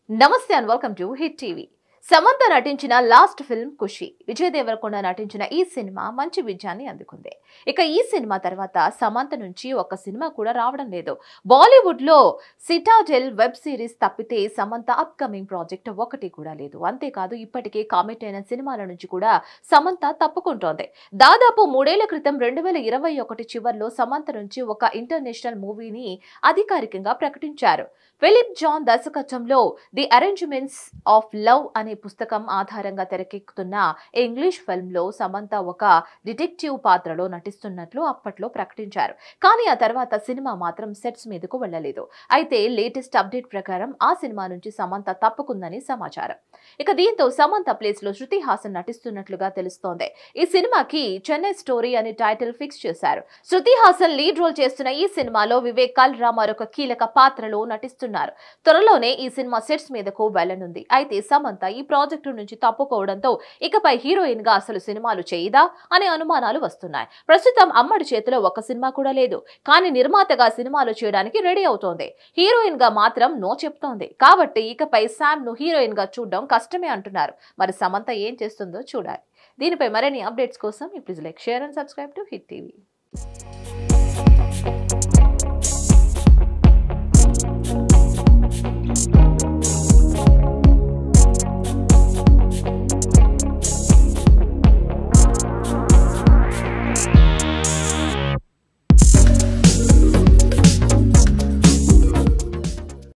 నమస్తే and welcome to hit TV. Samantha నటించిన last film ఖుషి. విజయ్ దేవరకొండ నటించిన ఈ సినిమా మంచి విజయాన్ని అందుకుంది. ఇక ఈ సినిమా తర్వాత సమంత నుంచి ఒక సినిమా కూడా రావడం లేదు. బాలీవుడ్ లో సిటాడెల్ వెబ్ సిరీస్ తప్పితే సమంత అప్ కమింగ్ ప్రాజెక్ట్ ఒకటి కూడా లేదు. అంతేకాదు ఇప్పటికే కమిట్ అయిన సినిమాల నుంచి కూడా సమంత తప్పుకుంటోంది. దాదాపు 3 ఏళ్ల క్రితం 2021 చివర్లో సమంత నుంచి ఒక ఇంటర్నేషనల్ మూవీని అధికారికంగా ప్రకటించారు. ఫిలిప్ జాన్ దర్శకత్వంలో ది అరేంజ్మెంట్స్ ఆఫ్ లవ్ అనే పుస్తకం ఆధారంగా తెరకెక్కుతున్న ఇంగ్లీష్ ఫిల్మ్ లో సమంత ఒక డిటెక్టివ్ పాత్రలో నటిస్తున్నట్లు అప్పట్లో ప్రకటించారు. కానీ ఆ తర్వాత సినిమా మాత్రం సెట్స్ మీదకు వెళ్లలేదు. అయితే లేటెస్ట్ అప్డేట్ ప్రకారం ఆ సినిమా నుంచి సమంత తప్పుకుందని సమాచారం. ఇక దీంతో సమంత ప్లేస్ లో శృతి హాసన్ నటిస్తున్నట్లుగా తెలుస్తోంది. ఈ సినిమాకి చెన్నై స్టోరీ అనే టైటిల్ ఫిక్స్ చేశారు. శృతి హాసన్ లీడ్ రోల్ చేస్తున్న ఈ సినిమాలో వివేక్ కల్రా మరొక కీలక పాత్రలో నటిస్తున్నారు. త్వరలోనే ఈ సినిమా సెట్స్ మీదకు వెళ్లనుంది. అయితే సమంత ఈ ప్రాజెక్టు నుంచి తప్పుకోవడంతో ఇకపై హీరోయిన్ గా అసలు సినిమాలు చేయదా అనే అనుమానాలు వస్తున్నాయి. ప్రస్తుతం అమ్మడి చేతిలో ఒక సినిమా కూడా లేదు. కానీ నిర్మాతగా సినిమాలు చేయడానికి రెడీ అవుతోంది. హీరోయిన్ గా మాత్రం నో చెప్తోంది. కాబట్టి ఇకపై శామ్ ను హీరోయిన్ గా చూడడం కష్టమే అంటున్నారు. మరి సమంత ఏం చేస్తుందో చూడాలి. దీనిపై మరిన్ని అప్డేట్స్ కోసం please like, share and subscribe to hit TV.